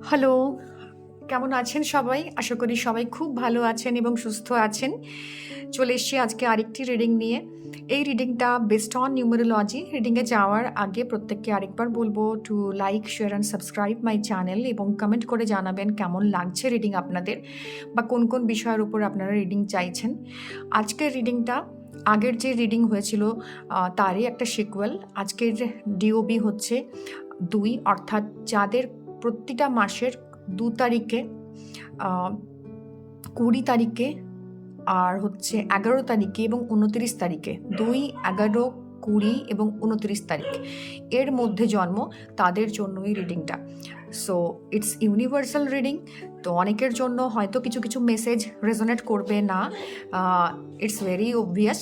Hello, কেমন আছেন সবাই? আশা করি সবাই খুব ভালো আছেন এবং সুস্থ আছেন। চলে এসেছি আজকে আরেকটি রিডিং নিয়ে। এই রিডিংটা বেসড অন নিউমেরোলজি। রিডিংয়ে যাওয়ার আগে প্রত্যেককে আরেকবার বলবো to like, share and subscribe my channel এবং কমেন্ট করে জানাবেন কেমন লাগছে রিডিং আপনাদের বা কোন কোন বিষয়ের উপর আপনারা রিডিং চাইছেন। আজকের রিডিংটা আগের যে রিডিং হয়েছিল তারই একটা সিকুয়েল। আজকের ডিওবি হচ্ছে 2, অর্থাৎ যাদের প্রতিটা মাসের 2 তারিখে, 20 তারিখে আর হচ্ছে 11 তারিখে এবং 29 তারিখে, 2, 11, 20 এবং 29 তারিখ এর মধ্যে জন্ম, তাদের জন্য এই রিডিংটা। So it's universal reading. তো অনেকের জন্য হয়তো কিছু কিছু মেসেজ রেজোনেট করবে না, ইটস ভেরি অবভিয়াস।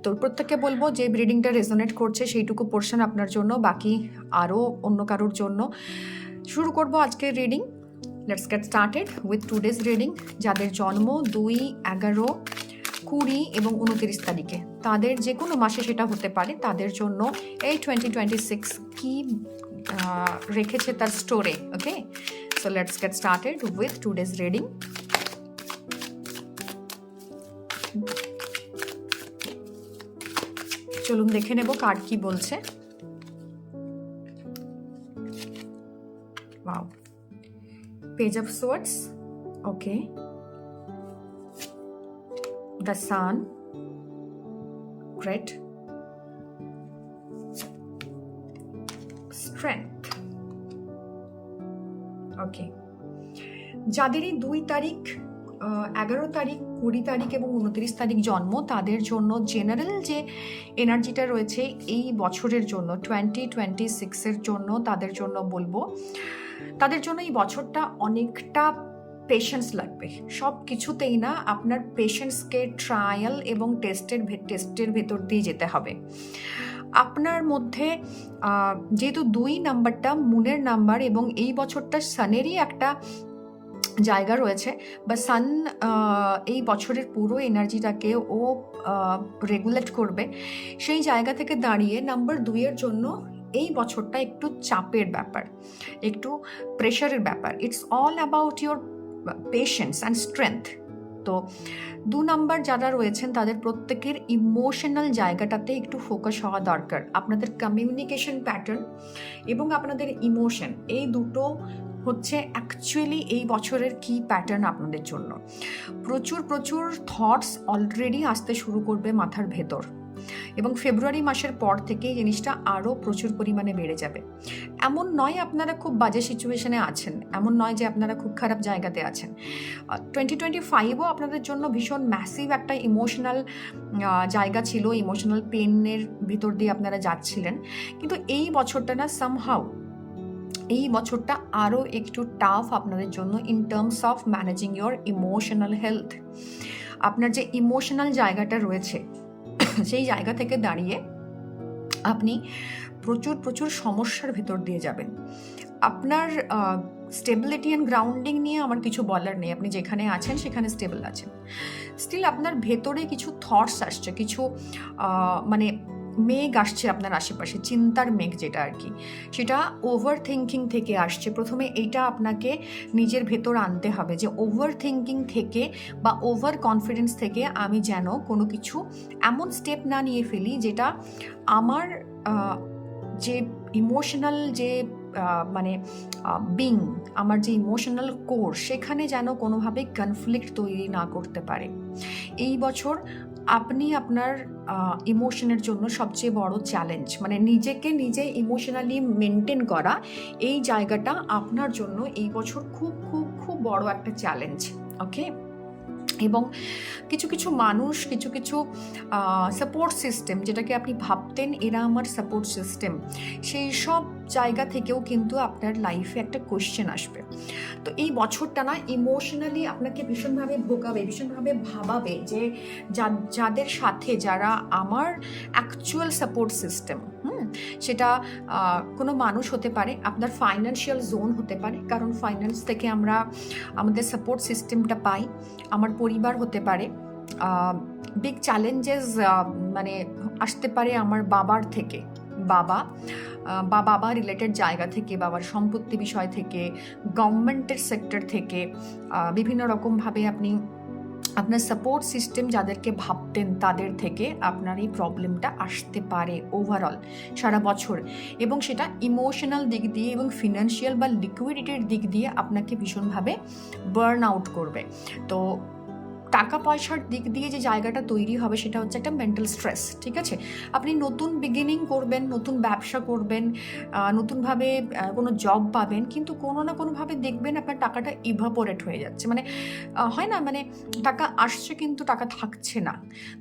তো প্রত্যেককে বলবো যে রিডিংটা রেজোনেট করছে সেইটুকু পোর্শন আপনার জন্য, বাকি আরও অন্য কারোর জন্য। শুরু করব আজকের reading. Let's get started with today's reading. যাদের জন্ম 2, 11, 20 এবং 29 তারিখে, তাদের যে কোনো মাসে সেটা হতে পারে, তাদের জন্য এই 2026 কি রেখেছে তার স্টোরে। Okay, so let's get started with today's reading. চলুন দেখে নেব কার্ড কি বলছে। Wow, Page of Swords, okay. The Sun, great. Strength, okay. যাদেরই 2 তারিখ, 11 তারিখ, 20 তারিখ এবং 29 তারিখ জন্ম, তাদের জন্য জেনারেল যে এনার্জিটা রয়েছে এই বছরের জন্য, 2026 জন্য, তাদের জন্য বলবো, তাদের জন্য এই বছরটা অনেকটা পেশেন্স লাগবে। সব কিছুতেই না, আপনার পেশেন্সকে ট্রায়াল এবং টেস্টের ভেতর দিয়ে যেতে হবে। আপনার মধ্যে যেহেতু 2 নাম্বারটা মুনের নাম্বার এবং এই বছরটা সানেরই একটা জায়গা রয়েছে, বা সান এই বছরের পুরো এনার্জিটাকে ও রেগুলেট করবে, সেই জায়গা থেকে দাঁড়িয়ে নাম্বার 2 এর জন্য এই বছরটা একটু চাপের ব্যাপার, একটু প্রেশারের ব্যাপার। It's all about your patience and strength. তো 2 নাম্বার যারা রয়েছেন তাদের প্রত্যেকের ইমোশনাল জায়গাটাতে একটু ফোকাস হওয়া দরকার। আপনাদের কমিউনিকেশন প্যাটার্ন এবং আপনাদের ইমোশন, এই দুটো হচ্ছে অ্যাকচুয়ালি এই বছরের কি প্যাটার্ন আপনাদের জন্য। প্রচুর প্রচুর থটস অলরেডি আসতে শুরু করবে মাথার ভেতর এবং ফেব্রুয়ারি মাসের পর থেকে এই জিনিসটা আরও প্রচুর পরিমাণে বেড়ে যাবে। এমন নয় আপনারা খুব বাজে সিচুয়েশনে আছেন, এমন নয় যে আপনারা খুব খারাপ জায়গাতে আছেন। 2025ও আপনাদের জন্য ভীষণ ম্যাসিভ একটা ইমোশনাল জায়গা ছিল, ইমোশনাল পেনের ভিতর দিয়ে আপনারা যাচ্ছিলেন, কিন্তু এই বছরটা না সামহাউ, এই বছরটা আরও একটু টাফ আপনাদের জন্য in terms of managing your emotional health. আপনার যে ইমোশনাল জায়গাটা রয়েছে সেই জায়গা থেকে দাঁড়িয়ে আপনি প্রচুর প্রচুর সমস্যার ভেতর দিয়ে যাবেন। আপনার স্টেবিলিটি অ্যান্ড গ্রাউন্ডিং নিয়ে আমার কিছু বলার নেই, আপনি যেখানে আছেন সেখানে স্টেবল আছেন। স্টিল আপনার ভেতরে কিছু থটস আসছে, কিছু মানে মেঘ আসছে আপনার আশেপাশে, চিন্তার মেঘ যেটা আর কি, সেটা ওভার থিঙ্কিং থেকে আসছে। প্রথমে এইটা আপনাকে নিজের ভেতর আনতে হবে যে ওভার থিঙ্কিং থেকে বা ওভার কনফিডেন্স থেকে আমি যেন কোনো কিছু এমন স্টেপ না নিয়ে ফেলি যেটা আমার যে ইমোশনাল যে মানে বিং, আমার যে ইমোশনাল কোর, সেখানে যেন কোনোভাবে কনফ্লিক্ট তৈরি না করতে পারে। এই বছর আপনি আপনার ইমোশনের জন্য সবচেয়ে বড় চ্যালেঞ্জ, মানে নিজেকে নিজে ইমোশনালি মেনটেন করা, এই জায়গাটা আপনার জন্য এই বছর খুব খুব খুব বড় একটা চ্যালেঞ্জ। ওকে, এবং কিছু কিছু মানুষ, কিছু কিছু সাপোর্ট সিস্টেম, যেটাকে আপনি ভাবতেন এরা আমার সাপোর্ট সিস্টেম, সেই সব জায়গা থেকেও কিন্তু আপনার লাইফে একটা কোয়েশ্চেন আসবে। তো এই বছরটা না ইমোশনালি আপনাকে ভীষণভাবে ভোগাবে, ভীষণভাবে ভাবাবে যে যাদের সাথে, যারা আমার অ্যাকচুয়াল সাপোর্ট সিস্টেম, সেটা কোনো মানুষ হতে পারে, আপনার ফাইন্যান্সিয়াল জোন হতে পারে, কারণ ফাইন্যান্স থেকে আমরা আমাদের সাপোর্ট সিস্টেমটা পাই। আমার পরিবার হতে পারে, বিগ চ্যালেঞ্জেস মানে আসতে পারে আমার বাবার থেকে, বাবা বা বাবা রিলেটেড জায়গা থেকে, বাবার সম্পত্তি বিষয় থেকে, গভর্নমেন্টের সেক্টর থেকে বিভিন্ন রকমভাবে আপনি আপনার সাপোর্ট সিস্টেম যাদেরকে ভাবতেন তাদের থেকে আপনার এই প্রবলেমটা আসতে পারে ওভারঅল সারা বছর, এবং সেটা ইমোশনাল দিক দিয়ে এবং ফিনান্সিয়াল বা লিকুইডিটির দিক দিয়ে আপনাকে ভীষণভাবে বার্ন আউট করবে। তো টাকা পয়সার দিক দিয়ে যে জায়গাটা তৈরি হবে সেটা হচ্ছে একটা মেন্টাল স্ট্রেস, ঠিক আছে? আপনি নতুন বিগিনিং করবেন, নতুন ব্যবসা করবেন, নতুনভাবে কোনো জব পাবেন, কিন্তু কোনো না কোনোভাবে দেখবেন আপনার টাকাটা ইভাপোরেট হয়ে যাচ্ছে, মানে হয় না, মানে টাকা আসছে কিন্তু টাকা থাকছে না।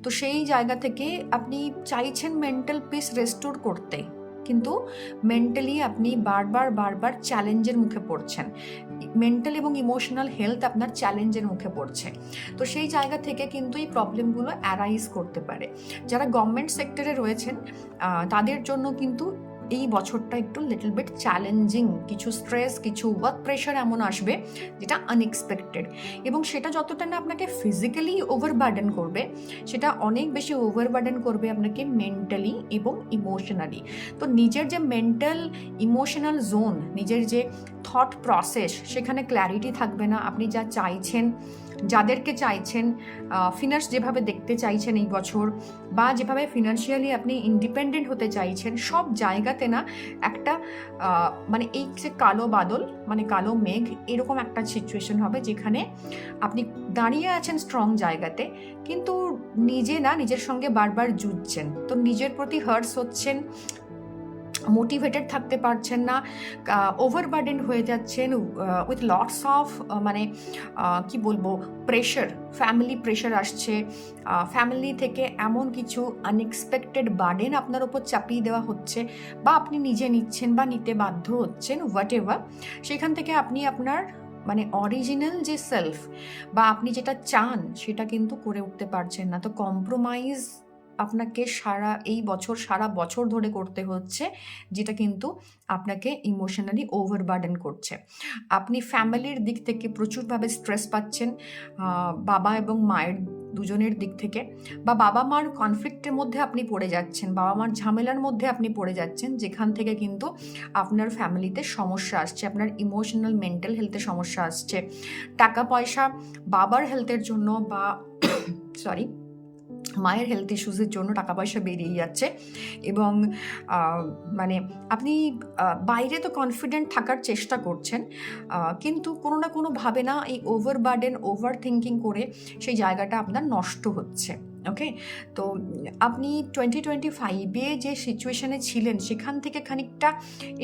তো সেই জায়গা থেকে আপনি চাইছেন মেন্টাল পিস রেস্টোর করতে, কিন্তু মেন্টালি আপনি বারবার চ্যালেঞ্জের মুখে পড়ছেন, মেন্টাল এবং ইমোশনাল হেলথ আপনার চ্যালেঞ্জের মুখে পড়ছে। তো সেই জায়গা থেকে কিন্তু এই প্রবলেমগুলো অ্যারাইজ করতে পারে। যারা গভর্নমেন্ট সেক্টরে রয়েছেন তাদের জন্য কিন্তু এই বছরটা একটু লিটল বিট চ্যালেঞ্জিং, কিছু স্ট্রেস, কিছু ওয়ার্ক প্রেশার এমন আসবে যেটা আনএক্সপেক্টেড, এবং সেটা যতটা না আপনাকে ফিজিক্যালি ওভারবার্ডেন করবে, সেটা অনেক বেশি ওভারবার্ডেন করবে আপনাকে মেন্টালি এবং ইমোশনালি। তো নিজের যে মেন্টাল ইমোশনাল জোন, নিজের যে থট প্রসেস, সেখানে ক্ল্যারিটি থাকবে না। আপনি যা চাইছেন, যাদেরকে চাইছেন, ফিনান্স যেভাবে দেখতে চাইছেন এই বছর, বা যেভাবে ফিনান্সিয়ালি আপনি ইন্ডিপেন্ডেন্ট হতে চাইছেন, সব জায়গাতে না একটা মানে এই যে কালো বাদল, মানে কালো মেঘ, এরকম একটা সিচুয়েশন হবে যেখানে আপনি দাঁড়িয়ে আছেন স্ট্রং জায়গাতে, কিন্তু নিজের সঙ্গে বারবার যুঝছেন। তো নিজের প্রতি হার্টস হচ্ছেন, মোটিভেটেড থাকতে পারছেন না, ওভারবার্ডেন হয়ে যাচ্ছেন উইথ লটস অফ মানে কি বলবো, প্রেশার, ফ্যামিলি প্রেশার আসছে, ফ্যামিলি থেকে এমন কিছু আনএক্সপেক্টেড বার্ডেন আপনার ওপর চাপিয়ে দেওয়া হচ্ছে, বা আপনি নিজে নিচ্ছেন বা নিতে বাধ্য হচ্ছেন, হোয়াট এভার। সেখান থেকে আপনি আপনার মানে অরিজিনাল যে সেলফ বা আপনি যেটা চান সেটা কিন্তু করে উঠতে পারছেন না। তো কম্প্রোমাইজ আপনাকে সারা বছর ধরে করতে হচ্ছে, যেটা কিন্তু আপনাকে ইমোশনালি ওভারবার্ডেন করছে। আপনি ফ্যামিলির দিক থেকে প্রচুরভাবে স্ট্রেস পাচ্ছেন, বাবা এবং মায়ের দুজনের দিক থেকে, বা বাবা মার কনফ্লিক্টের মধ্যে আপনি পড়ে যাচ্ছেন, বাবা মার ঝামেলার মধ্যে আপনি পড়ে যাচ্ছেন, যেখান থেকে কিন্তু আপনার ফ্যামিলিতে সমস্যা আসছে, আপনার ইমোশনাল মেন্টাল হেলথে সমস্যা আসছে, টাকা পয়সা বাবার হেলথের জন্য বা সরি মায়ের হেলথ ইস্যুসের জন্য টাকা পয়সা বেরিয়ে যাচ্ছে, এবং মানে আপনি বাইরে তো কনফিডেন্ট থাকার চেষ্টা করছেন, কিন্তু কোনো না কোনোভাবে না এই ওভারবার্ডেন, ওভার থিঙ্কিং করে সেই জায়গাটা আপনার নষ্ট হচ্ছে। ওকে, তো আপনি 2025-এ যে সিচুয়েশানে ছিলেন সেখান থেকে খানিকটা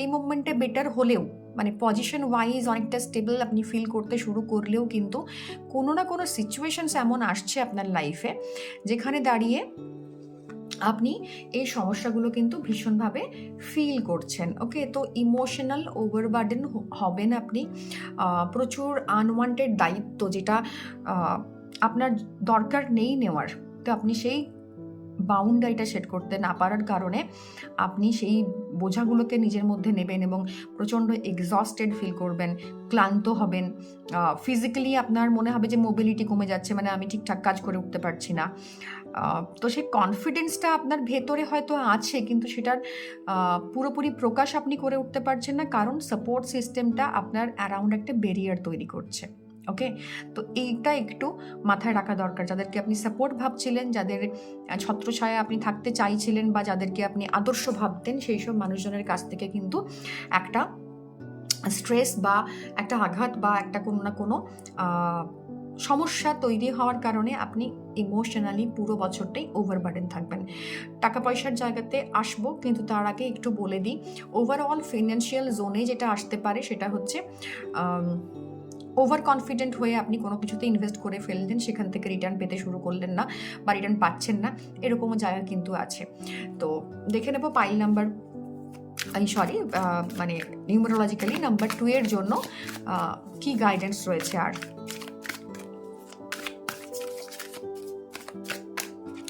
এই মুভমেন্টে বেটার হলেও, মানে পজিশন ওয়াইজ অনেকটা স্টেবল আপনি ফিল করতে শুরু করলেও, কিন্তু কোনো না কোনো সিচুয়েশনস এমন আসছে আপনার লাইফে যেখানে দাঁড়িয়ে আপনি এই সমস্যাগুলো কিন্তু ভীষণভাবে ফিল করছেন। ওকে, তো ইমোশনাল ওভারবার্ডেন হবেন আপনি, প্রচুর আনওয়ান্টেড দায়িত্ব যেটা আপনার দরকার নেই নেওয়ার, তো আপনি সেই বাউন্ডারিটা সেট করতে না পারার কারণে আপনি সেই বোঝাগুলোকে নিজের মধ্যে নেবেন এবং প্রচণ্ড এক্সস্টেড ফিল করবেন, ক্লান্ত হবেন, ফিজিক্যালি আপনার মনে হবে যে মোবিলিটি কমে যাচ্ছে, মানে আমি ঠিকঠাক কাজ করে উঠতে পারছি না। তো সেই কনফিডেন্সটা আপনার ভেতরে হয়তো আছে, কিন্তু সেটার পুরোপুরি প্রকাশ আপনি করে উঠতে পারছেন না, কারণ সাপোর্ট সিস্টেমটা আপনার অ্যারাউন্ড একটা ব্যারিয়ার তৈরি করছে। ওকে, তো এইটা একটু মাথায় রাখা দরকার। যাদেরকে আপনি সাপোর্ট ভাবছিলেন, যাদের ছত্রছায়া আপনি থাকতে চাইছিলেন, বা যাদেরকে আপনি আদর্শ ভাবতেন, সেই সব মানুষজনের কাছ থেকে কিন্তু একটা স্ট্রেস বা একটা আঘাত বা একটা কোনো না কোনো সমস্যা তৈরি হওয়ার কারণে আপনি ইমোশনালি পুরো বছরটাই ওভারবার্ডেন থাকবেন। টাকা পয়সার জায়গাতে আসবো, কিন্তু তার আগে একটু বলে দিই, ওভারঅল ফিনান্সিয়াল জোনে যেটা আসতে পারে সেটা হচ্ছে ওভার কনফিডেন্ট হয়ে আপনি কোনো কিছুতে ইনভেস্ট করে ফেললেন, সেখান থেকে রিটার্ন পেতে শুরু করলেন না বা রিটার্ন পাচ্ছেন না, এরকমও জায়গা কিন্তু আছে। তো দেখে নেব পাইল নাম্বার মানে নিউমেরোলজিক্যালি নাম্বার 2 এর জন্য কি গাইডেন্স রয়েছে। আর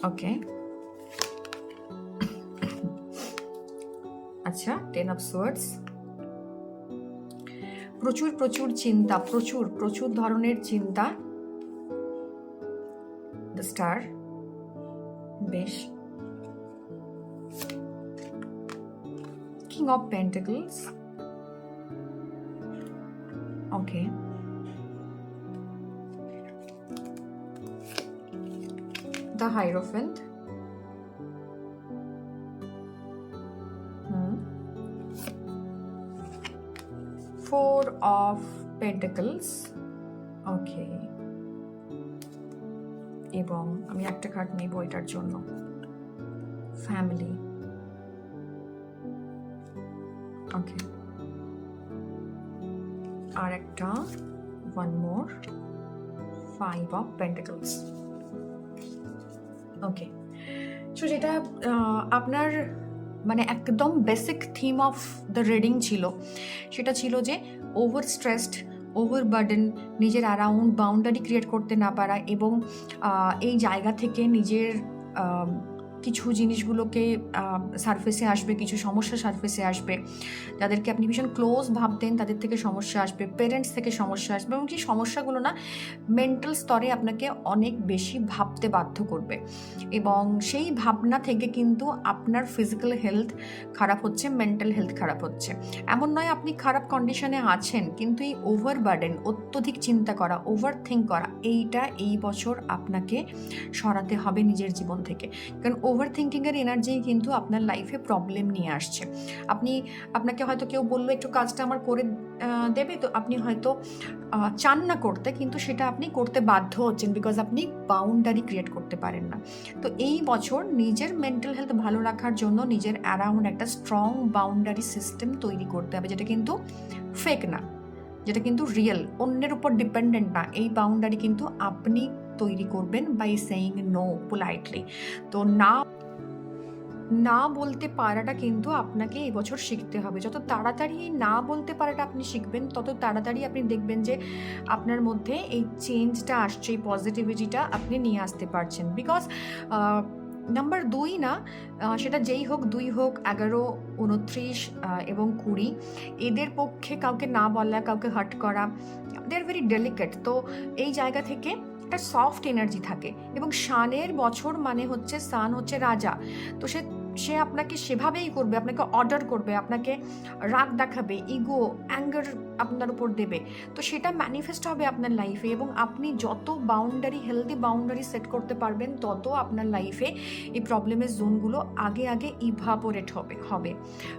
ওকে, আচ্ছা, 10 অফ সোয়ার্ডস, প্রচুর চিন্তা, প্রচুর ধরনের চিন্তা, দ্য স্টার, বেশ King of Pentacles. Okay. The Hierophant. Four of Pentacles. Okay. এবং আমি একটা কার্ড নেব এটার জন্য, ফ্যামিলি। ওকে, আর একটা one more, five of pentacles. Okay, so যেটা আপনার মানে একদম basic theme of the reading ছিল, সেটা ছিল যে ওভার স্ট্রেসড, ওভারবার্ডেন, নিজের অ্যারাউন্ড বাউন্ডারি ক্রিয়েট করতে না পারা, এবং এই জায়গা থেকে নিজের কিছু জিনিসগুলোকে সারফেসে আসবে, কিছু সমস্যা সারফেসে আসবে। যাদেরকে আপনি ভীষণ ক্লোজ ভাবতেন তাদের থেকে সমস্যা আসবে, পেরেন্টস থেকে সমস্যা আসবে, এবং কি সমস্যাগুলো না মেন্টাল স্তরে আপনাকে অনেক বেশি ভাবতে বাধ্য করবে, এবং সেই ভাবনা থেকে কিন্তু আপনার ফিজিক্যাল হেলথ খারাপ হচ্ছে, মেন্টাল হেলথ খারাপ হচ্ছে। এমন নয় আপনি খারাপ কন্ডিশনে আছেন, কিন্তু এই ওভারবার্ডেন, অত্যধিক চিন্তা করা, ওভার থিঙ্ক করা, এইটা এই বছর আপনাকে সরাতে হবে নিজের জীবন থেকে। কারণ ওভার থিঙ্কিংয়ের এনার্জি কিন্তু আপনার লাইফে প্রবলেম নিয়ে আসছে। আপনাকে হয়তো কেউ বললো একটু কাজটা আমার করে দেবে, তো আপনি হয়তো চান না করতে, কিন্তু সেটা আপনি করতে বাধ্য হচ্ছেন, বিকজ আপনি বাউন্ডারি ক্রিয়েট করতে পারেন না। তো এই বছর নিজের মেন্টাল হেলথ ভালো রাখার জন্য নিজের অ্যারাউন্ড একটা স্ট্রং বাউন্ডারি সিস্টেম তৈরি করতে হবে, যেটা কিন্তু ফেক না, যেটা কিন্তু রিয়েল, অন্যের উপর ডিপেন্ডেন্ট না। এই বাউন্ডারি কিন্তু আপনি তৈরি করবেন বাই সেইং নো পোলাইটলি। তো না বলতে পারাটা কিন্তু আপনাকে এই বছর শিখতে হবে। যত তাড়াতাড়ি না বলতে পারাটা আপনি শিখবেন, তত তাড়াতাড়ি আপনি দেখবেন যে আপনার মধ্যে এই চেঞ্জটা আসছে, এই পজিটিভিটিটা আপনি নিয়ে আসতে পারছেন। বিকজ নাম্বার 2 না, সেটা যেই হোক, 2 হোক, 11, 29 এবং 20, এদের পক্ষে কাউকে না বলা, কাউকে হার্ট করা, দে আর ভেরি ডেলিকেট। তো এই জায়গা থেকে একটা সফট এনার্জি থাকে, এবং শানের বছর মানে হচ্ছে, সান হচ্ছে রাজা। তো সে আপনাকে সেভাবেই করবে, আপনাকে অর্ডার করবে, আপনাকে রাগ দেখাবে, ইগো, অ্যাঙ্গার আপনার উপর দেবে। তো সেটা ম্যানিফেস্ট হবে আপনার লাইফে, এবং আপনি যত বাউন্ডারি, হেলদি বাউন্ডারি সেট করতে পারবেন, তত আপনার লাইফে এই প্রবলেমের জোনগুলো আগে ইভাপোরেট হবে।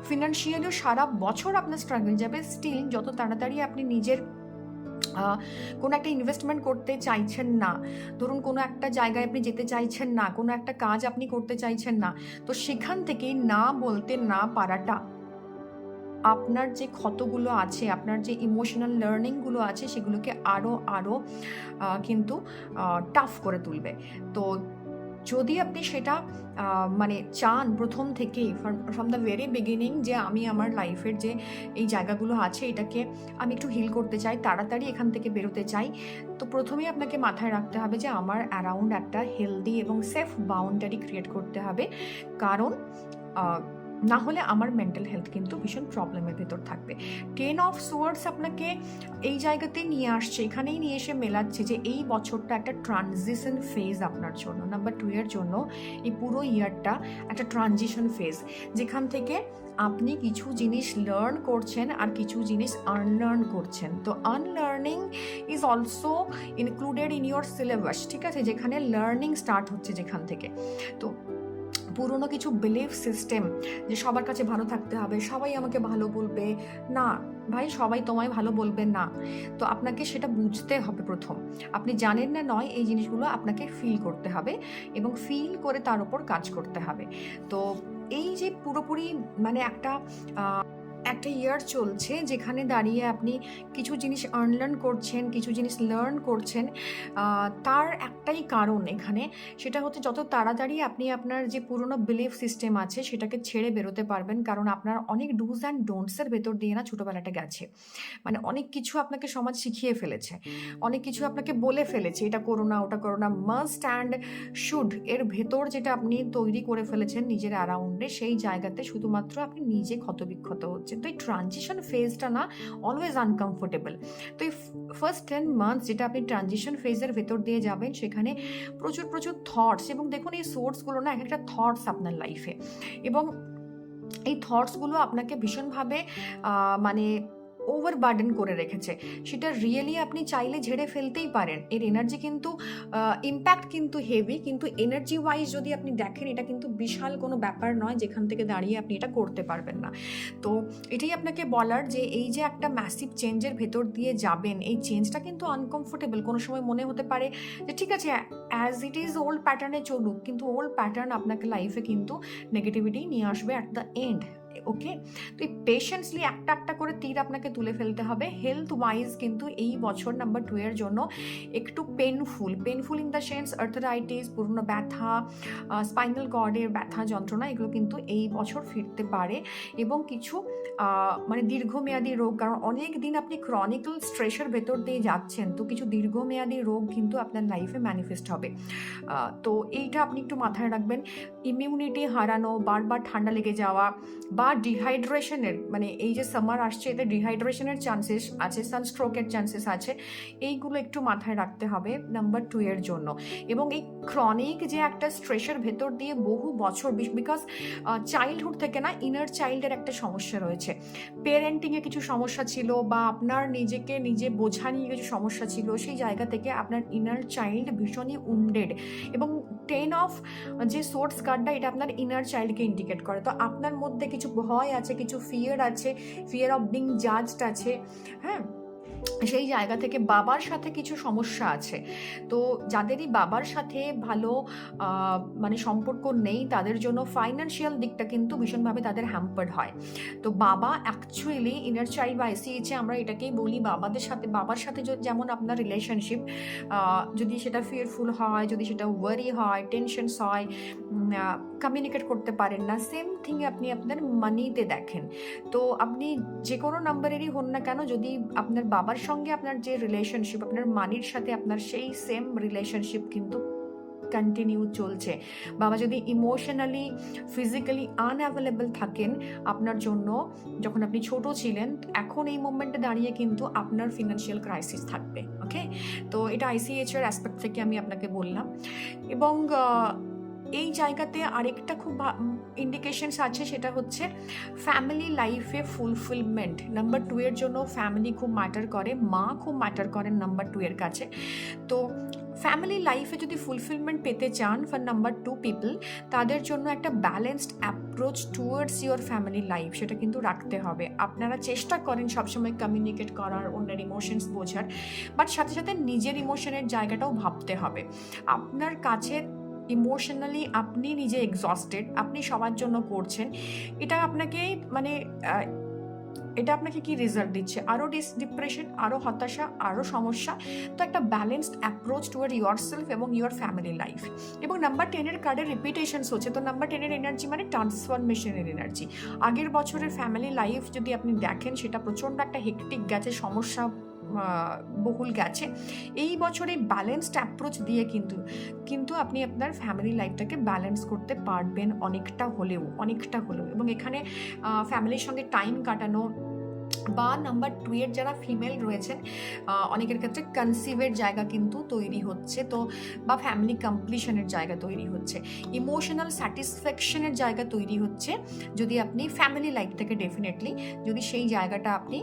ফিনান্সিয়ালিও সারা বছর আপনার স্ট্রাগল যাবে। স্টিল যত তাড়াতাড়ি আপনি নিজের কোনো একটা ইনভেস্টমেন্ট করতে চাইছেন না, ধরুন কোনো একটা জায়গায় আপনি যেতে চাইছেন না, কোনো একটা কাজ আপনি করতে চাইছেন না, তো সেখান থেকে না বলতে না পারাটা আপনার যে ক্ষতগুলো আছে, আপনার যে ইমোশনাল লার্নিংগুলো আছে, সেগুলোকে আরও কিন্তু টাফ করে তুলবে। তো যদি আপনি সেটা মানে চান প্রথম থেকেই, ফ্রম দ্য ভেরি বিগিনিং, যে আমি আমার লাইফের যে এই জায়গাগুলো আছে এটাকে আমি একটু হিল করতে চাই, তাড়াতাড়ি এখান থেকে বেরোতে চাই, তো প্রথমেই আপনাকে মাথায় রাখতে হবে যে আমার অ্যারাউন্ড একটা হেলদি এবং সেফ বাউন্ডারি ক্রিয়েট করতে হবে। কারণ না হলে আমার মেন্টাল হেলথ কিন্তু ভীষণ প্রবলেমের ভেতর থাকবে। 10 অফ সোয়ার্ডস আপনাকে এই জায়গাতে নিয়ে আসছে, এখানেই নিয়ে এসে মেলাচ্ছে যে এই বছরটা একটা ট্রানজিশন ফেজ আপনার জন্য, নাম্বার 2 এর জন্য এই পুরো ইয়ারটা একটা ট্রানজিশন ফেজ, যেখান থেকে আপনি কিছু জিনিস লার্ন করছেন আর কিছু জিনিস আনলার্ন করছেন। তো unlearning is also included in your syllabus, ঠিক আছে, যেখানে লার্নিং স্টার্ট হচ্ছে যেখান থেকে। তো পুরনো কিছু বিলিফ সিস্টেম, যে সবার কাছে ভালো থাকতে হবে, সবাই আমাকে ভালো বলবে, না ভাই, সবাই তোমায় ভালো বলবে না। তো আপনাকে সেটা বুঝতে হবে প্রথম, আপনি জানেন না নয়, এই জিনিসগুলো আপনাকে ফিল করতে হবে, এবং ফিল করে তার উপর কাজ করতে হবে। তো এই যে পুরোপুরি মানে একটা ইয়ার চলছে, যেখানে দাঁড়িয়ে আপনি কিছু জিনিস আনলার্ন করছেন, কিছু জিনিস লার্ন করছেন, তার একটাই কারণ এখানে, সেটা হচ্ছে যত তাড়াতাড়ি আপনি আপনার যে পুরনো বিলিফ সিস্টেম আছে সেটাকে ছেড়ে বেরোতে পারবেন। কারণ আপনার অনেক ডুজ অ্যান্ড ডোন্টসের ভেতর দিয়ে না ছোটোবেলাটা গেছে, মানে অনেক কিছু আপনাকে সমাজ শিখিয়ে ফেলেছে, অনেক কিছু আপনাকে বলে ফেলেছে, এটা করো না, ওটা করো না, মাস্ট অ্যান্ড শুড এর ভেতর যেটা আপনি তৈরি করে ফেলেছেন নিজের অ্যারাউন্ডে, সেই জায়গাতে শুধুমাত্র আপনি নিজে ক্ষতবিক্ষত হচ্ছেন। তো এই ট্রানজিশন ফেজটা না অলওয়েজ আনকমফোর্টেবল। তো এই ফার্স্ট 10 মান্থস যেটা আপনি ট্রানজিশন ফেজের ভেতর দিয়ে যাবেন, সেখানে প্রচুর থটস, এবং দেখুন এই সোর্সগুলো না এক একটা থটস আপনার লাইফে, এবং এই থটসগুলো আপনাকে ভীষণভাবে মানে ওভারবার্ডেন করে রেখেছে, সেটা রিয়েলি আপনি চাইলে ঝেড়ে ফেলতেই পারেন। এর এনার্জি কিন্তু ইম্প্যাক্ট কিন্তু হেভি, কিন্তু এনার্জি ওয়াইজ যদি আপনি দেখেন এটা কিন্তু বিশাল কোনো ব্যাপার নয় যেখান থেকে দাঁড়িয়ে আপনি এটা করতে পারবেন না। তো এটাই আপনাকে বলার যে এই যে একটা ম্যাসিভ চেঞ্জের ভেতর দিয়ে যাবেন, এই চেঞ্জটা কিন্তু আনকমফোর্টেবল। কোনো সময় মনে হতে পারে যে ঠিক আছে অ্যাজ ইট ইজ ওল্ড প্যাটার্নে চলুক, কিন্তু ওল্ড প্যাটার্ন আপনাকে লাইফে কিন্তু নেগেটিভিটি নিয়ে আসবে অ্যাট দ্য এন্ড। ওকে, তো এই পেশেন্সলি একটা একটা করে তীর আপনাকে তুলে ফেলতে হবে। হেলথ ওয়াইজ কিন্তু এই বছর নাম্বার 2 এর জন্য একটু painful in the sense arthritis, পুরনো ব্যথা, স্পাইনাল কর্ডের ব্যথা যন্ত্রণা, এগুলো কিন্তু এই বছর ফিরতে পারে। এবং কিছু মানে দীর্ঘমেয়াদী রোগ, কারণ অনেক দিন আপনি ক্রনিক্যাল স্ট্রেসের ভেতর দিয়ে যাচ্ছেন, তো কিছু দীর্ঘমেয়াদী রোগ কিন্তু আপনার লাইফে ম্যানিফেস্ট হবে। তো এইটা আপনি একটু মাথায় রাখবেন। ইমিউনিটি হারানো, বারবার ঠান্ডা লেগে যাওয়া, বা ডিহাইড্রেশনের, মানে এই যে সামার আসছে এতে ডিহাইড্রেশনের চান্সেস আছে, সানস্ট্রোকের চান্সেস আছে, এইগুলো একটু মাথায় রাখতে হবে নাম্বার 2 এর জন্য। এবং এই ক্রনিক যে একটা স্ট্রেসের ভেতর দিয়ে বহু বছর, বিকজ চাইল্ডহুড থেকে না ইনার চাইল্ডের একটা সমস্যা রয়েছে, পেরেন্টিংয়ে কিছু সমস্যা ছিল, বা আপনার নিজেকে নিজে বোঝা নিয়ে কিছু সমস্যা ছিল, সেই জায়গা থেকে আপনার ইনার চাইল্ড ভীষণই উন্ডেড। এবং 10 অফ যে সোর্স কার্ডটা, এটা আপনার ইনার চাইল্ডকে ইন্ডিকেট করে। তো আপনার মধ্যে কিছু ভয় আছে, কিছু ফিয়ার আছে, ফিয়ার অফ বিং জাজড আছে, হ্যাঁ, সেই জায়গা থেকে বাবার সাথে কিছু সমস্যা আছে। তো যাদেরই বাবার সাথে ভালো মানে সম্পর্ক নেই, তাদের জন্য ফাইন্যান্সিয়াল দিকটা কিন্তু ভীষণভাবে তাদের হ্যাম্পার্ড হয়। তো বাবা অ্যাকচুয়ালি ইনার চাইল্ড বা আইসিএইচে আমরা এটাকেই বলি, বাবার সাথে যেমন আপনার রিলেশনশিপ যদি সেটা ফিয়ারফুল হয়, যদি সেটা ওয়ারি হয়, টেনশনস হয়, কমিউনিকেট করতে পারেন না, সেম থিং আপনি আপনার মানিতে দেখেন। তো আপনি যে কোনো নাম্বারেরই হন না কেন, যদি আপনার বাবার সঙ্গে আপনার যে রিলেশনশিপ, আপনার মানির সাথে আপনার সেই সেম রিলেশনশিপ কিন্তু কন্টিনিউ চলছে, বাবা যদি ইমোশনালি ফিজিক্যালি আনঅ্যাভেলেবল থাকেন আপনার জন্য যখন আপনি ছোট ছিলেন, এখন এই মোমেন্টে দাঁড়িয়ে কিন্তু আপনার ফিনান্সিয়াল ক্রাইসিস থাকবে। ওকে, তো এটা আইসিএইচ এর অ্যাসপেক্ট থেকে আমি আপনাকে বললাম। এবং এই জায়গাতে আরেকটা খুব ইন্ডিকেশনস আছে, সেটা হচ্ছে ফ্যামিলি লাইফে ফুলফিলমেন্ট। নাম্বার 2 এর জন্য ফ্যামিলি খুব ম্যাটার করে, মা খুব ম্যাটার করেন নাম্বার 2 এর কাছে। তো ফ্যামিলি লাইফে যদি ফুলফিলমেন্ট পেতে চান ফর নাম্বার 2 পিপল, তাদের জন্য একটা balanced approach towards your family life সেটা কিন্তু রাখতে হবে। আপনারা চেষ্টা করেন সবসময় কমিউনিকেট করার, অন্যের ইমোশনস বোঝার, বাট সাথে সাথে নিজের ইমোশনের জায়গাটাও ভাবতে হবে। আপনার কাছে ইমোশনালি আপনি নিজে এক্সস্টেড, আপনি সবার জন্য করছেন, এটা আপনাকে মানে এটা আপনাকে কি রেজাল্ট দিচ্ছে? আরও ডিপ্রেশন, আরও হতাশা, আরও সমস্যা। তো একটা balanced approach toward your self এবং ইউর ফ্যামিলি লাইফ। এবং নাম্বার 10 এর কার্ডের রিপিটেশনস হচ্ছে, তো নাম্বার 10 এর এনার্জি মানে ট্রান্সফরমেশনের এনার্জি। আগের বছরের ফ্যামিলি লাইফ যদি আপনি দেখেন, সেটা প্রচণ্ড একটা হেক্টিক গেছে, সমস্যা বহুল গেছে। এই বছরে ব্যালেন্সড অ্যাপ্রোচ দিয়ে কিন্তু আপনি আপনার ফ্যামিলি লাইফটাকে ব্যালেন্স করতে পারবেন অনেকটা হলেও। এবং এখানে ফ্যামিলির সঙ্গে টাইম কাটানো, বা নাম্বার 2 এর যারা ফিমেল রয়েছেন, অনেকের ক্ষেত্রে কনসিভের জায়গা কিন্তু তৈরি হচ্ছে, তো বা ফ্যামিলি কমপ্লিশনের জায়গা তৈরি হচ্ছে, ইমোশনাল স্যাটিসফ্যাকশনের জায়গা তৈরি হচ্ছে, যদি আপনি ফ্যামিলি লাইফ থেকে ডেফিনেটলি যদি সেই জায়গাটা আপনি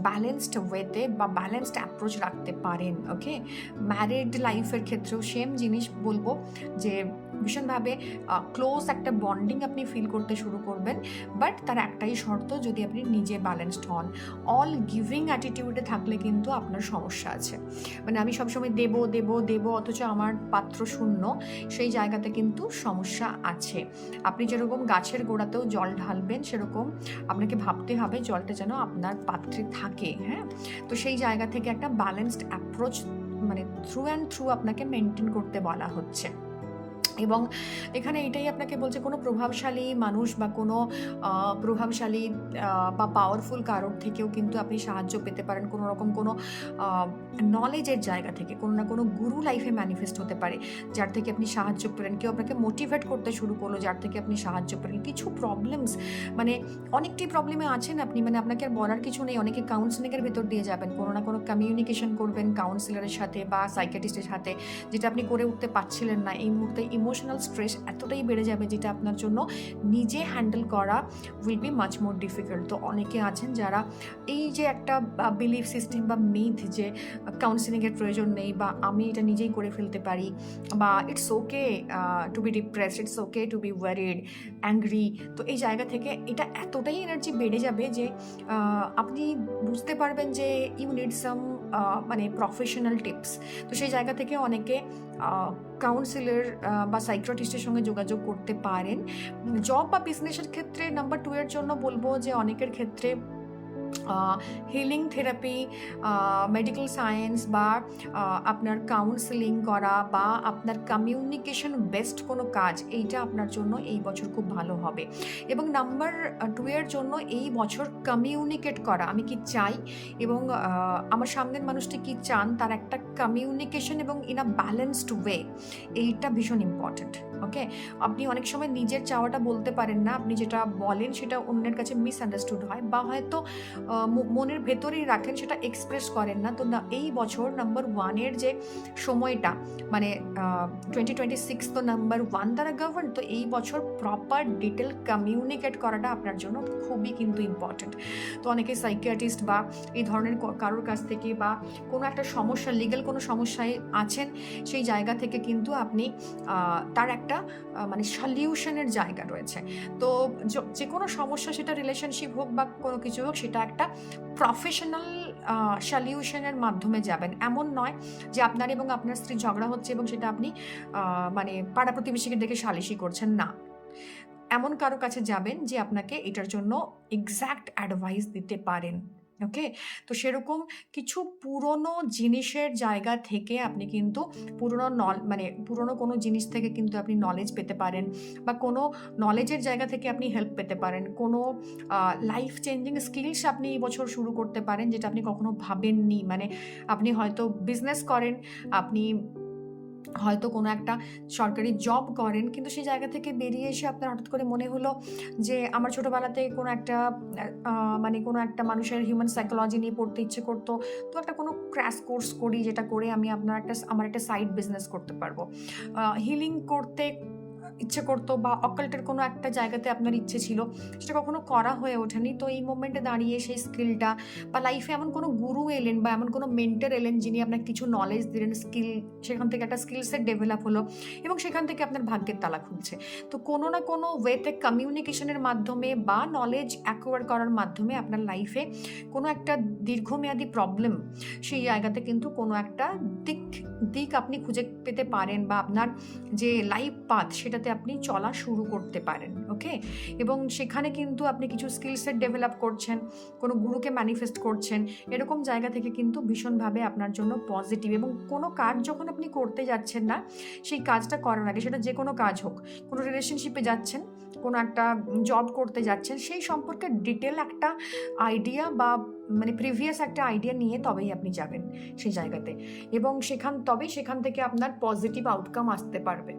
ব্যালেন্সড ওয়েতে বা ব্যালেন্সড অ্যাপ্রোচ রাখতে পারেন। ওকে, ম্যারিড লাইফের ক্ষেত্রেও সেম জিনিস বলবো, যে ভীষণভাবে ক্লোজ একটা বন্ডিং আপনি ফিল করতে শুরু করবেন, বাট তার একটাই শর্ত, যদি আপনি নিজে ব্যালেন্সড হন। অল গিভিং অ্যাটিটিউডে থাকলে কিন্তু আপনার সমস্যা আছে, মানে আমি সবসময় দেব অথচ আমার পাত্র শূন্য, সেই জায়গাতে কিন্তু সমস্যা আছে। আপনি যেরকম গাছের গোড়াতেও জল ঢালবেন, সেরকম আপনাকে ভাবতে হবে জলটা যেন আপনার পাত্রে থাকে। হ্যাঁ, তো সেই জায়গা থেকে একটা ব্যালেন্সড অ্যাপ্রোচ মানে থ্রু অ্যান্ড থ্রু আপনাকে মেনটেন করতে বলা হচ্ছে। এবং এখানে এটাই আপনাকে বলছে, কোনো প্রভাবশালী মানুষ বা কোনো প্রভাবশালী বা পাওয়ারফুল কারোর থেকেও কিন্তু আপনি সাহায্য পেতে পারেন, কোনো রকম কোনো নলেজের জায়গা থেকে, কোনো না কোনো গুরু লাইফে ম্যানিফেস্ট হতে পারে, যার থেকে আপনি সাহায্য পেলেন। কেউ আপনাকে মোটিভেট করতে শুরু করলো, যার থেকে আপনি সাহায্য পেলেন। কিছু প্রবলেমস, মানে অনেকটি প্রবলেমে আছেন আপনি, মানে আপনাকে আর বলার কিছু নেই, অনেকে কাউন্সিলিংয়ের ভেতর দিয়ে যাবেন, কোনো না কোনো কমিউনিকেশন করবেন কাউন্সিলরের সাথে বা সাইকিয়াট্রিস্টের সাথে, যেটা আপনি করে উঠতে পারছিলেন না, এই মুহূর্তে ইমোশনাল স্ট্রেস এতটাই বেড়ে যাবে যেটা আপনার জন্য নিজে হ্যান্ডেল করা will be much more difficult. তো অনেকে আছেন যারা এই যে একটা বিলিফ সিস্টেম বা মিথ যে কাউন্সিলিংয়ের প্রয়োজন নেই বা আমি এটা নিজেই করে ফেলতে পারি বা it's okay to be depressed, it's okay to be worried, angry, তো এই জায়গা থেকে এটা এতটাই এনার্জি বেড়ে যাবে যে আপনি বুঝতে পারবেন যে ইউ নিড সাম মানে প্রফেশনাল টিপস। তো সেই জায়গা থেকে অনেকে কাউন্সিলর বা সাইকিয়াট্রিস্টের সঙ্গে যোগাযোগ করতে পারেন। জব বা বিজনেসের ক্ষেত্রে নাম্বার 2 এর জন্য বলবো যে অনেকের ক্ষেত্রে হিলিং থেরাপি, মেডিকেল সায়েন্স বা আপনার কাউন্সেলিং করা বা আপনার কমিউনিকেশন বেসড কোনো কাজ, এইটা আপনার জন্য এই বছর খুব ভালো হবে। এবং নাম্বার 2 এর জন্য এই বছর কমিউনিকেট করা, আমি কি চাই এবং আমার সামনের মানুষটি কি চান, তার একটা কমিউনিকেশন এবং ইন আ ব্যালেন্সড ওয়ে, এইটা ভীষণ ইম্পর্ট্যান্ট। ওকে, আপনি অনেক সময় নিজের চাওয়াটা বলতে পারেন না, আপনি যেটা বলেন সেটা অন্যের কাছে মিসআন্ডারস্টুড হয় বা হয়তো মনের ভেতরেই রাখেন, সেটা এক্সপ্রেস করেন না। তো না, এই বছর নাম্বার 1 এর যে সময়টা মানে 2026 তো নাম্বার 1 দ্বারা গভর্ন, তো এই বছর প্রপার ডিটেল কমিউনিকেট করাটা আপনার জন্য খুবই কিন্তু ইম্পর্ট্যান্ট। তো অনেকে সাইকিয়াট্রিস্ট বা এই ধরনের কারোর কাছ থেকে বা কোনো একটা সমস্যা, লিগ্যাল কোনো সমস্যায় আছেন, সেই জায়গা থেকে কিন্তু আপনি তার একটা মানে সলিউশনের জায়গা রয়েছে। তো যে কোনো সমস্যা, সেটা রিলেশনশিপ হোক বা কোনো কিছু হোক, সেটা একটা প্রফেশনাল সলিউশনের মাধ্যমে যাবেন। এমন নয় যে আপনার এবং আপনার স্ত্রী ঝগড়া হচ্ছে এবং সেটা আপনি মানে পাড়া প্রতিবেশীকে দেখে সালিশি করছেন, না। এমন কারো কাছে যাবেন যে আপনাকে এটার জন্য এক্স্যাক্ট অ্যাডভাইস দিতে পারেন। ওকে, তো সেরকম কিছু পুরনো জিনিসের জায়গা থেকে আপনি কিন্তু পুরনো কোনো জিনিস থেকে কিন্তু আপনি নলেজ পেতে পারেন বা কোনো নলেজের জায়গা থেকে আপনি হেল্প পেতে পারেন। কোনো লাইফ চেঞ্জিং স্কিলস আপনি এই বছর শুরু করতে পারেন যেটা আপনি কখনো ভাবেননি। মানে আপনি হয়তো বিজনেস করেন, আপনি হয়তো কোনো একটা সরকারি জব করেন, কিন্তু সেই জায়গা থেকে বেরিয়ে এসে আপনার হঠাৎ করে মনে হলো যে আমার ছোটোবেলাতে কোনো একটা মানে কোনো একটা মানুষের হিউম্যান সাইকোলজি নিয়ে পড়তে ইচ্ছে করতো, তো একটা কোনো ক্র্যাশ কোর্স করি, যেটা করে আমি আমার একটা সাইড বিজনেস করতে পারবো। হিলিং করতে ইচ্ছে করতো বা অকাল্টের কোনো একটা জায়গাতে আপনার ইচ্ছে ছিল, সেটা কখনো করা হয়ে ওঠেনি। তো এই মোমেন্টে দাঁড়িয়ে সেই স্কিলটা বা লাইফে এমন কোনো গুরু এলেন বা এমন কোনো মেন্টর এলেন যিনি আপনাকে কিছু নলেজ দিলেন, স্কিল, সেখান থেকে একটা স্কিল সেট ডেভেলপ হলো এবং সেখান থেকে আপনার ভাগ্যের তালা খুলছে। তো কোনো না কোনো ওয়েতে কমিউনিকেশনের মাধ্যমে বা নলেজ অ্যাকোয়ার করার মাধ্যমে আপনার লাইফে কোনো একটা দীর্ঘমেয়াদী প্রবলেম, সেই জায়গাতে কিন্তু কোনো একটা দিক আপনি খুঁজে পেতে পারেন বা আপনার যে লাইফ পাথ, সেটাতে আপনি চলা শুরু করতে পারেন। ওকে, এবং সেখানে কিন্তু আপনি কিছু স্কিল সেট ডেভেলপ করছেন, কোনো গুরুকে ম্যানিফেস্ট করছেন, এরকম জায়গা থেকে কিন্তু ভীষণভাবে আপনার জন্য পজিটিভ। এবং কোনো কাজ যখন আপনি করতে যাচ্ছেন না, সেই কাজটা করার আগে, সেটা যে কোনো কাজ হোক, কোনো রিলেশনশিপে যাচ্ছেন, কোনো একটা জব করতে যাচ্ছেন, সেই সম্পর্কে ডিটেল একটা আইডিয়া বা মানে প্রিভিয়াস একটা আইডিয়া নিয়ে তবেই আপনি যাবেন সেই জায়গাতে, এবং সেখান থেকে আপনার পজিটিভ আউটকাম আসতে পারবে।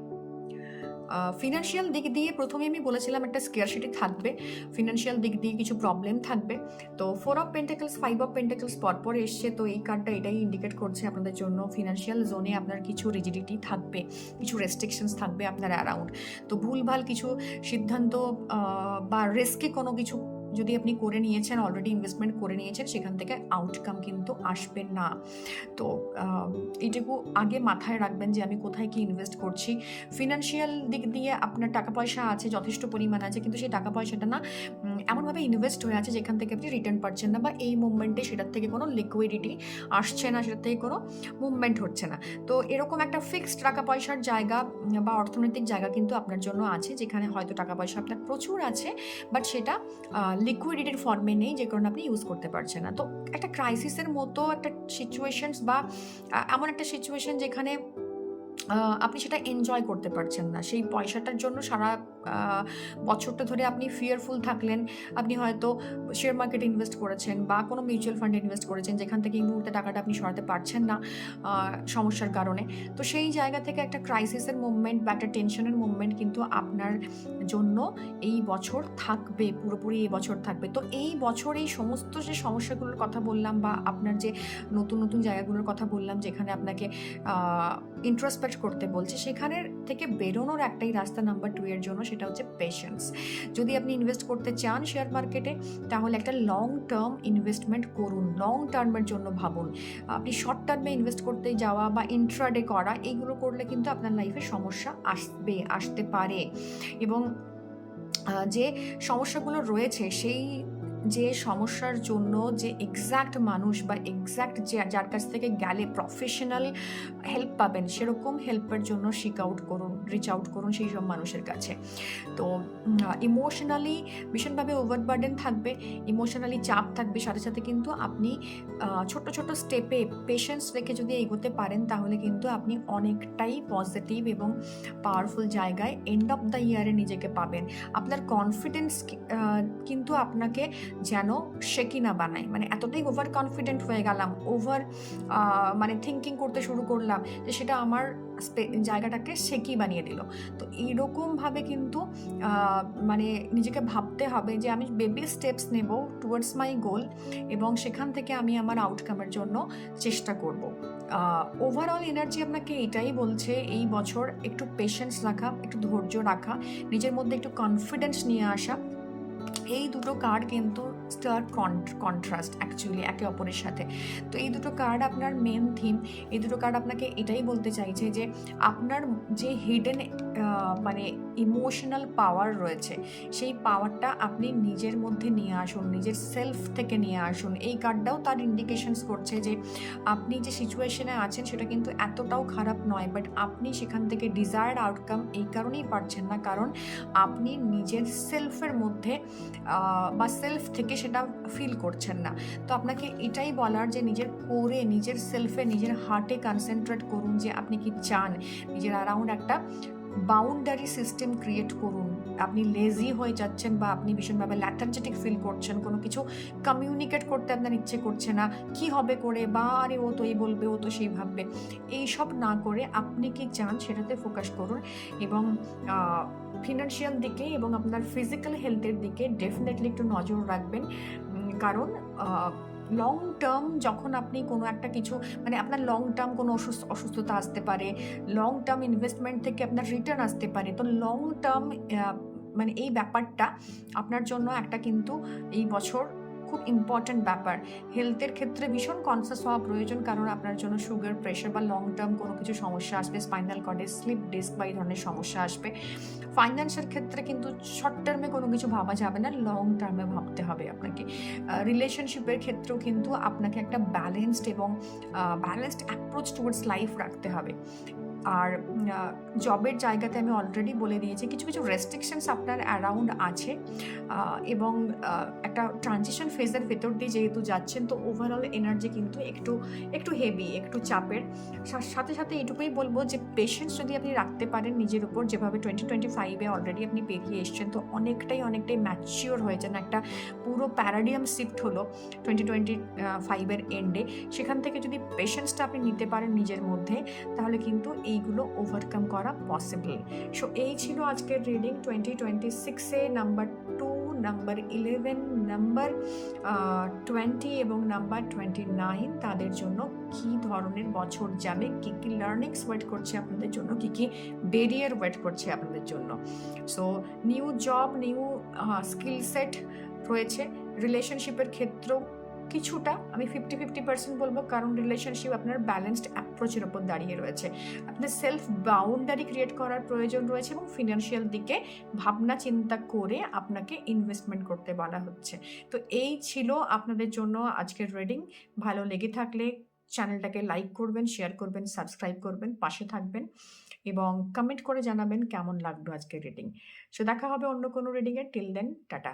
ফিনান্সিয়াল দিক দিয়ে প্রথমে আমি বলেছিলাম একটা স্কেয়ারসিটি থাকবে, ফিনান্সিয়াল দিক দিয়ে কিছু প্রবলেম থাকবে। তো 4 অফ পেন্টাকলস, 5 অফ পেন্টাকলস পরপর এসছে, তো এই কার্ডটা এটাই ইন্ডিকেট করছে আপনাদের জন্য ফিনান্সিয়াল জোনে আপনার কিছু রিজিডিটি থাকবে, কিছু রেস্ট্রিকশনস থাকবে আপনার অ্যারাউন্ড। তো ভুলভাল কিছু সিদ্ধান্ত বা রিস্কি কোনো কিছু যদি আপনি করে নিয়েছেন, অলরেডি ইনভেস্টমেন্ট করে নিয়েছেন, সেখান থেকে আউটকাম কিন্তু আসবে না। তো এইটুকু আগে মাথায় রাখবেন যে আমি কোথায় কি ইনভেস্ট করছি। ফিনান্সিয়াল দিক দিয়ে আপনার টাকা পয়সা আছে, যথেষ্ট পরিমাণ আছে, কিন্তু সেই টাকা পয়সাটা না এমনভাবে ইনভেস্ট হয়ে আছে যেখান থেকে আপনি রিটার্ন পাচ্ছেন না, বা এই মুভমেন্টে সেটার থেকে কোনো লিকুইডিটি আসছে না, সেটার থেকে কোনো মুভমেন্ট হচ্ছে না। তো এরকম একটা ফিক্সড টাকা পয়সার জায়গা বা অর্থনৈতিক জায়গা কিন্তু আপনার জন্য আছে, যেখানে হয়তো টাকা পয়সা আপনার প্রচুর আছে, বাট সেটা লিকুইডিটির ফর্মে নেই, যে কারণে আপনি ইউজ করতে পারছেন না। তো একটা ক্রাইসিসের মতো একটা সিচুয়েশনস বা এমন একটা সিচুয়েশন যেখানে আপনি সেটা এনজয় করতে পারছেন না, সেই পয়সাটার জন্য সারা বছরটা ধরে আপনি ফিয়ারফুল থাকলেন। আপনি হয়তো শেয়ার মার্কেটে ইনভেস্ট করেছেন বা কোনো মিউচুয়াল ফান্ডে ইনভেস্ট করেছেন, যেখান থেকে এই মুহূর্তে টাকাটা আপনি সরাতে পারছেন না সমস্যার কারণে। তো সেই জায়গা থেকে একটা ক্রাইসিসের মুভমেন্ট বা একটা টেনশনের মুভমেন্ট কিন্তু আপনার জন্য এই বছর থাকবে, পুরোপুরি এই বছর থাকবে। তো এই বছর এই সমস্ত যে সমস্যাগুলোর কথা বললাম বা আপনার যে নতুন নতুন জায়গাগুলোর কথা বললাম, যেখানে আপনাকে ইন্ট্রোস্পেক্ট করতে বলছে, সেখানের থেকে বেরোনোর একটাই রাস্তা নাম্বার 2 এর জন্য, সেটা হচ্ছে পেশেন্স। যদি আপনি ইনভেস্ট করতে চান শেয়ার মার্কেটে, তাহলে একটা লং টার্ম ইনভেস্টমেন্ট করুন, লং টার্মের জন্য ভাবুন। আপনি শর্ট টার্মে ইনভেস্ট করতে যাওয়া বা ইন্ট্রাডে করা, এইগুলো করলে কিন্তু আপনার লাইফে সমস্যা আসতে পারে। এবং যে সমস্যাগুলো রয়েছে, সেই যে সমস্যার জন্য যে এক্স্যাক্ট মানুষ বা এক্স্যাক্ট যার কাছ থেকে গেলে প্রফেশনাল হেল্প পাবেন, সেরকম হেল্পের জন্য রিচ আউট করুন সেই সব মানুষের কাছে। তো ইমোশনালি ভীষণভাবে ওভারবার্ডেন থাকবে, ইমোশনালি চাপ থাকবে, সাথে সাথে কিন্তু আপনি ছোট ছোট স্টেপে পেশেন্স রেখে যদি এগোতে পারেন, তাহলে কিন্তু আপনি অনেকটাই পজিটিভ এবং পাওয়ারফুল জায়গায় এন্ড অফ দ্য ইয়ারে নিজেকে পাবেন। আপনার কনফিডেন্স কিন্তু আপনাকে যেন শেকি না বানায়, মানে এতটাই ওভার কনফিডেন্ট হয়ে গেলাম, মানে থিঙ্কিং করতে শুরু করলাম যে সেটা আমার জায়গাটাকে শেকি বানিয়ে দিল। তো এইরকমভাবে কিন্তু মানে নিজেকে ভাবতে হবে যে আমি বেবি স্টেপস নেব টুয়ার্ডস মাই গোল, এবং সেখান থেকে আমি আমার আউটকামের জন্য চেষ্টা করব। ওভারঅল এনার্জি আপনাকে এটাই বলছে এই বছর একটু পেশেন্স রাখা, একটু ধৈর্য রাখা, নিজের মধ্যে একটু কনফিডেন্স নিয়ে আসা। এই দুটো কার্ড কিন্তু স্টার্ক কন্ট্রাস্ট অ্যাকচুয়ালি একে অপরের সাথে। তো এই দুটো কার্ড আপনার মেন থিম, এই দুটো কার্ড আপনাকে এটাই বলতে চাইছে যে আপনার যে হিডেন মানে ইমোশনাল পাওয়ার রয়েছে, সেই পাওয়ারটা আপনি নিজের মধ্যে নিয়ে আসুন, নিজের সেলফ থেকে নিয়ে আসুন। এই কার্ডটাও তার ইন্ডিকেশনস করছে যে আপনি যে সিচুয়েশনে আছেন সেটা কিন্তু এতটাও খারাপ নয়, বাট আপনি সেখান থেকে ডিজায়ার্ড আউটকাম এই কারণেই পাচ্ছেন না, কারণ আপনি নিজের সেলফের মধ্যে বা সেলফ থেকে সেটা ফিল করছেন না। তো আপনাকে এটাই বলার যে নিজের কোরে, নিজের সেলফে, নিজের হার্টে কনসেন্ট্রেট করুন যে আপনি কি চান। নিজের অ্যারাউন্ড একটা বাউন্ডারি সিস্টেম ক্রিয়েট করুন। আপনি লেজি হয়ে যাচ্ছেন বা আপনি ভীষণভাবে ল্যাথার্জেটিক ফিল করছেন, কোনো কিছু কমিউনিকেট করতে আপনার ইচ্ছে করছে না, কি হবে করে, বা আরে ও তো এই বলবে, ও তো সেই ভাববে, এইসব না করে আপনি কি চান সেটাতে ফোকাস করুন। এবং ফিনান্সিয়াল দিকে এবং আপনার ফিজিক্যাল হেলথের দিকে ডেফিনেটলি একটু নজর রাখবেন, কারণ লং টার্ম যখন আপনি কোনো একটা কিছু, মানে আপনার লং টার্ম কোনো অসুস্থতা আসতে পারে, লং টার্ম ইনভেস্টমেন্ট থেকে আপনার রিটার্ন আসতে পারে। তো লং টার্ম মানে এই ব্যাপারটা আপনার জন্য একটা কিন্তু এই বছর খুব ইম্পর্ট্যান্ট ব্যাপার। হেলথের ক্ষেত্রে ভীষণ কনসিয়াস হওয়া প্রয়োজন, কারণ আপনার জন্য সুগার, প্রেশার বা লং টার্ম কোনো কিছু সমস্যা আসবে, স্পাইনাল কর্ডে স্লিপ ডিস্ক বা এই ধরনের সমস্যা আসবে। ফাইন্যান্সের ক্ষেত্রে কিন্তু শর্ট টার্মে কোনো কিছু ভাবা যাবে না, লং টার্মে ভাবতে হবে আপনাকে। রিলেশনশিপের ক্ষেত্রেও কিন্তু আপনাকে একটা ব্যালেন্সড অ্যাপ্রোচ টুয়ার্ডস লাইফ রাখতে হবে। আর জবের জায়গাতে আমি অলরেডি বলে দিয়েছি, কিছু কিছু রেস্ট্রিকশনস আপনার অ্যারাউন্ড আছে, এবং একটা ট্রানজিশন ফেজের ভেতর দিয়ে যেহেতু যাচ্ছেন, তো ওভারঅল এনার্জি কিন্তু একটু হেভি, একটু চাপের। সাথে সাথে এটুকুই বলবো যে পেশেন্স যদি আপনি রাখতে পারেন নিজের উপর, যেভাবে 2025-এ অলরেডি আপনি পেরিয়ে এসছেন, তো অনেকটাই ম্যাচিওর হয়েছেন, একটা পুরো প্যারাডিয়াম শিফট হলো 2025-এর এন্ডে। সেখান থেকে যদি পেশেন্সটা আপনি নিতে পারেন নিজের মধ্যে, তাহলে কিন্তু এইগুলো ওভারকাম করা পসিবল। সো এই ছিল আজকের রিডিং 2026-এ নাম্বার 2, নাম্বার 11, নাম্বার 20 এবং নাম্বার 29 তাদের জন্য কি ধরনের বছর যাবে, কি কি লার্নিংস ওয়েট করছে আপনাদের জন্য, কি কি ব্যারিয়ার ওয়েট করছে আপনাদের জন্য। So new job, new skill set রয়েছে। রিলেশনশিপের ক্ষেত্রেও কিছুটা আমি 50-50% বলবো, কারণ রিলেশনশিপ আপনার ব্যালেন্সড অ্যাপ্রোচের ওপর দাঁড়িয়ে রয়েছে। আপনার সেলফ বাউন্ডারি ক্রিয়েট করার প্রয়োজন রয়েছে, এবং ফিনান্সিয়াল দিকে ভাবনা চিন্তা করে আপনাকে ইনভেস্টমেন্ট করতে বলা হচ্ছে। তো এই ছিল আপনাদের জন্য আজকের রিডিং। ভালো লেগে থাকলে চ্যানেলটাকে লাইক করবেন, শেয়ার করবেন, সাবস্ক্রাইব করবেন, পাশে থাকবেন, এবং কমেন্ট করে জানাবেন কেমন লাগলো আজকের রিডিং। সো দেখা হবে অন্য কোনো রিডিংয়ে। Till then, tata.